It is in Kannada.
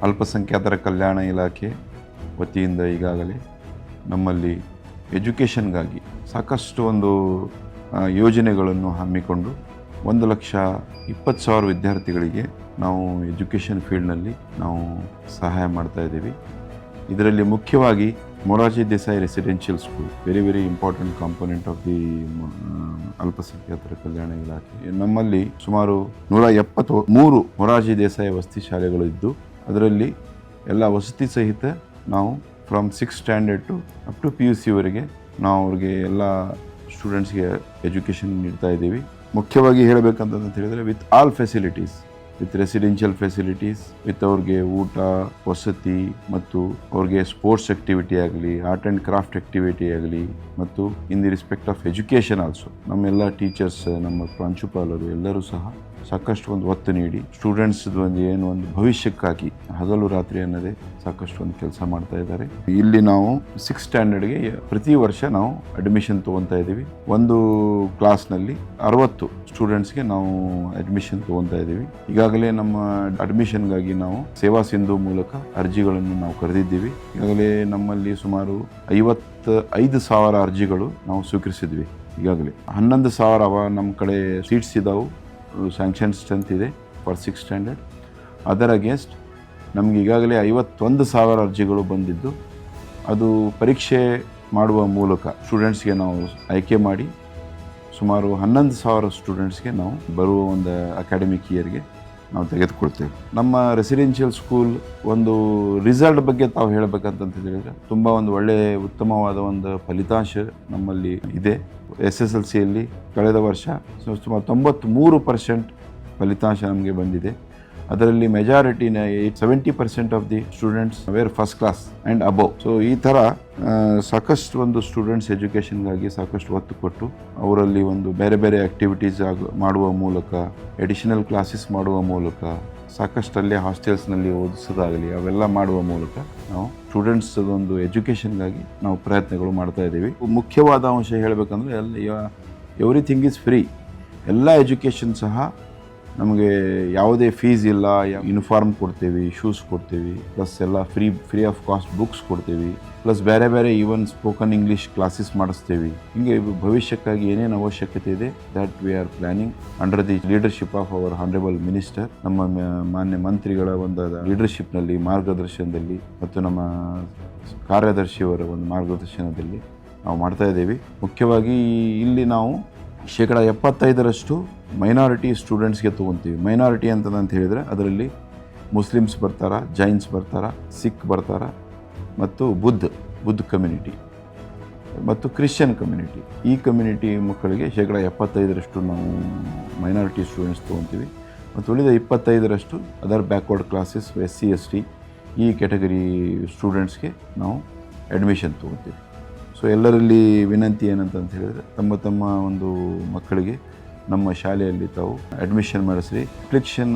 ಅಲ್ಪಸಂಖ್ಯಾತರ ಕಲ್ಯಾಣ ಇಲಾಖೆ ವತಿಯಿಂದ ಈಗಾಗಲೇ ನಮ್ಮಲ್ಲಿ ಎಜುಕೇಷನ್ಗಾಗಿ ಸಾಕಷ್ಟು ಒಂದು ಯೋಜನೆಗಳನ್ನು ಹಮ್ಮಿಕೊಂಡು 1,20,000 ವಿದ್ಯಾರ್ಥಿಗಳಿಗೆ ನಾವು ಎಜುಕೇಷನ್ ಫೀಲ್ಡ್ನಲ್ಲಿ ನಾವು ಸಹಾಯ ಮಾಡ್ತಾ ಇದ್ದೀವಿ. ಇದರಲ್ಲಿ ಮುಖ್ಯವಾಗಿ Morarji Desai residential school very important component of the ಅಲ್ಪಸಂಖ್ಯಾತರ ಕಲ್ಯಾಣ ಇಲಾಖೆ. ನಮ್ಮಲ್ಲಿ ಸುಮಾರು 173 ಮೊರಾರ್ಜಿ ದೇಸಾಯಿ ವಸತಿ ಶಾಲೆಗಳು ಇದ್ದು, ಅದರಲ್ಲಿ ಎಲ್ಲ ವಸತಿ ಸಹಿತ ನಾವು from 6th standard to up to PUC ವರೆಗೆ ನಾವು ಅವ್ರಿಗೆ ಎಲ್ಲ ಸ್ಟೂಡೆಂಟ್ಸ್ಗೆ ಎಜುಕೇಷನ್ ನೀಡ್ತಾ ಇದ್ದೀವಿ. ಮುಖ್ಯವಾಗಿ ಹೇಳಬೇಕಂತ ಹೇಳಿದರೆ with all facilities, with residential facilities, with ಅವ್ರಿಗೆ ಊಟ, ವಸತಿ ಮತ್ತು ಅವ್ರಿಗೆ ಸ್ಪೋರ್ಟ್ಸ್ ಆ್ಯಕ್ಟಿವಿಟಿ ಆಗಲಿ, ಆರ್ಟ್ ಆ್ಯಂಡ್ ಕ್ರಾಫ್ಟ್ ಆ್ಯಕ್ಟಿವಿಟಿ ಆಗಲಿ, ಮತ್ತು in the respect of education also ನಮ್ಮೆಲ್ಲ ಟೀಚರ್ಸ್, ನಮ್ಮ ಪ್ರಾಂಶುಪಾಲರು ಎಲ್ಲರೂ ಸಹ ಸಾಕಷ್ಟು ಒಂದು ಒತ್ತು ನೀಡಿ ಸ್ಟೂಡೆಂಟ್ಸ್ದು ಒಂದು ಭವಿಷ್ಯಕ್ಕಾಗಿ ಹಗಲು ರಾತ್ರಿ ಅನ್ನೋದೇ ಸಾಕಷ್ಟು ಒಂದು ಕೆಲಸ ಮಾಡ್ತಾ ಇದ್ದಾರೆ. ಇಲ್ಲಿ ನಾವು 6th ಸ್ಟ್ಯಾಂಡರ್ಡ್ಗೆ ಪ್ರತಿ ವರ್ಷ ನಾವು ಅಡ್ಮಿಷನ್ ತೊಗೊತಾ ಇದ್ದೀವಿ. ಒಂದು ಕ್ಲಾಸ್ನಲ್ಲಿ 60 ಸ್ಟೂಡೆಂಟ್ಸ್ಗೆ ನಾವು ಅಡ್ಮಿಷನ್ ತೊಗೊತಾ ಇದ್ದೀವಿ. ಈಗಾಗಲೇ ನಮ್ಮ ಅಡ್ಮಿಷನ್ಗಾಗಿ ನಾವು ಸೇವಾ ಸಿಂಧು ಮೂಲಕ ಅರ್ಜಿಗಳನ್ನು ನಾವು ಕರೆದಿದ್ದೀವಿ. ಈಗಾಗಲೇ ನಮ್ಮಲ್ಲಿ ಸುಮಾರು 55,000 ಅರ್ಜಿಗಳು ನಾವು ಸ್ವೀಕರಿಸಿದ್ವಿ. ಈಗಾಗಲೇ 11,000 ನಮ್ಮ ಕಡೆ ಸೀಟ್ಸ್ ಇದ್ದಾವೆ, ಸ್ಯಾಂಕ್ಷನ್ ಸ್ಟ್ರೆಂತ್ ಇದೆ for 6th standard. Other against ನಮ್ಗೆ ಈಗಾಗಲೇ 51,000 ಅರ್ಜಿಗಳು ಬಂದಿದ್ದು, ಅದು ಪರೀಕ್ಷೆ ಮಾಡುವ ಮೂಲಕ ಸ್ಟೂಡೆಂಟ್ಸ್ಗೆ ನಾವು ಆಯ್ಕೆ ಮಾಡಿ ಸುಮಾರು 11,000 ಸ್ಟೂಡೆಂಟ್ಸ್ಗೆ ನಾವು ಬರುವ ಒಂದು ಅಕಾಡೆಮಿಕ್ ಇಯರ್ಗೆ ನಾವು ತೆಗೆದುಕೊಳ್ತೇವೆ. ನಮ್ಮ ರೆಸಿಡೆನ್ಷಿಯಲ್ ಸ್ಕೂಲ್ ಒಂದು ರಿಸಲ್ಟ್ ಬಗ್ಗೆ ತಾವು ಹೇಳಬೇಕಂತ ಹೇಳಿದರೆ ತುಂಬ ಒಂದು ಒಳ್ಳೆಯ ಉತ್ತಮವಾದ ಒಂದು ಫಲಿತಾಂಶ ನಮ್ಮಲ್ಲಿ ಇದೆ. SSLCಯಲ್ಲಿ ಕಳೆದ ವರ್ಷ ಸುಮಾರು 93% ಫಲಿತಾಂಶ ನಮಗೆ ಬಂದಿದೆ. ಅದರಲ್ಲಿ ಮೆಜಾರಿಟಿನ 70% of the students were first class and above. So ಈ ಥರ ಸಾಕಷ್ಟು ಒಂದು ಸ್ಟೂಡೆಂಟ್ಸ್ ಎಜುಕೇಷನ್ಗಾಗಿ ಸಾಕಷ್ಟು ಒತ್ತು ಕೊಟ್ಟು ಅವರಲ್ಲಿ ಒಂದು ಬೇರೆ ಬೇರೆ ಆ್ಯಕ್ಟಿವಿಟೀಸ್ ಮಾಡುವ ಮೂಲಕ, ಎಡಿಷನಲ್ ಕ್ಲಾಸಸ್ ಮಾಡುವ ಮೂಲಕ, ಸಾಕಷ್ಟಲ್ಲೇ ಹಾಸ್ಟೆಲ್ಸ್ನಲ್ಲಿ ಓದಿಸೋದಾಗಲಿ ಅವೆಲ್ಲ ಮಾಡುವ ಮೂಲಕ ನಾವು ಸ್ಟೂಡೆಂಟ್ಸ್ ಒಂದು ಎಜುಕೇಷನ್ಗಾಗಿ ನಾವು ಪ್ರಯತ್ನಗಳು ಮಾಡ್ತಾ ಇದ್ದೀವಿ. ಮುಖ್ಯವಾದ ಅಂಶ ಹೇಳಬೇಕಂದ್ರೆ ಎವ್ರಿಥಿಂಗ್ ಈಸ್ ಫ್ರೀ. ಎಲ್ಲ ಎಜುಕೇಷನ್ ಸಹ ನಮಗೆ ಯಾವುದೇ ಫೀಸ್ ಇಲ್ಲ. ಯೂನಿಫಾರ್ಮ್ ಕೊಡ್ತೀವಿ, ಶೂಸ್ ಕೊಡ್ತೀವಿ, ಪ್ಲಸ್ ಎಲ್ಲ ಫ್ರೀ ಆಫ್ ಕಾಸ್ಟ್ ಬುಕ್ಸ್ ಕೊಡ್ತೀವಿ, ಪ್ಲಸ್ ಬೇರೆ ಈವನ್ ಸ್ಪೋಕನ್ ಇಂಗ್ಲೀಷ್ ಕ್ಲಾಸಸ್ ಮಾಡಿಸ್ತೀವಿ. ಹೀಗೆ ಭವಿಷ್ಯಕ್ಕಾಗಿ ಏನೇನು ಅವಶ್ಯಕತೆ ಇದೆ that we are planning under the leadership of our honourable minister. ನಮ್ಮ ಮಾನ್ಯ ಮಂತ್ರಿಗಳ ಒಂದು ಲೀಡರ್ಶಿಪ್ನಲ್ಲಿ, ಮಾರ್ಗದರ್ಶನದಲ್ಲಿ ಮತ್ತು ನಮ್ಮ ಕಾರ್ಯದರ್ಶಿಯವರ ಒಂದು ಮಾರ್ಗದರ್ಶನದಲ್ಲಿ ನಾವು ಮಾಡ್ತಾ ಇದ್ದೀವಿ. ಮುಖ್ಯವಾಗಿ ಇಲ್ಲಿ ನಾವು 75% ಮೈನಾರಿಟಿ ಸ್ಟೂಡೆಂಟ್ಸ್ಗೆ ತೊಗೊತೀವಿ. ಮೈನಾರಿಟಿ ಅಂತ ಹೇಳಿದರೆ ಅದರಲ್ಲಿ ಮುಸ್ಲಿಮ್ಸ್ ಬರ್ತಾರೆ, ಜೈನ್ಸ್ ಬರ್ತಾರೆ, ಸಿಖ್ ಬರ್ತಾರೆ, ಮತ್ತು ಬುದ್ಧ ಕಮ್ಯುನಿಟಿ ಮತ್ತು ಕ್ರಿಶ್ಚಿಯನ್ ಕಮ್ಯುನಿಟಿ. ಈ ಕಮ್ಯುನಿಟಿ ಮಕ್ಕಳಿಗೆ 75% ನಾವು ಮೈನಾರಿಟಿ ಸ್ಟೂಡೆಂಟ್ಸ್ ತೊಗೊತೀವಿ. ಮತ್ತು ಉಳಿದ 25% other backward classes, SC ST ಈ ಕ್ಯಾಟಗರಿ ಸ್ಟೂಡೆಂಟ್ಸ್ಗೆ ನಾವು ಅಡ್ಮಿಷನ್ ತೊಗೊತೀವಿ. ಸೊ ಎಲ್ಲರಲ್ಲಿ ವಿನಂತಿ ಏನಂತ ಹೇಳಿದರೆ ತಮ್ಮ ಒಂದು ಮಕ್ಕಳಿಗೆ ನಮ್ಮ ಶಾಲೆಯಲ್ಲಿ ತಾವು ಅಡ್ಮಿಷನ್ ಮಾಡಿಸ್ರಿ. ಅಪ್ಲಿಕೇಶನ್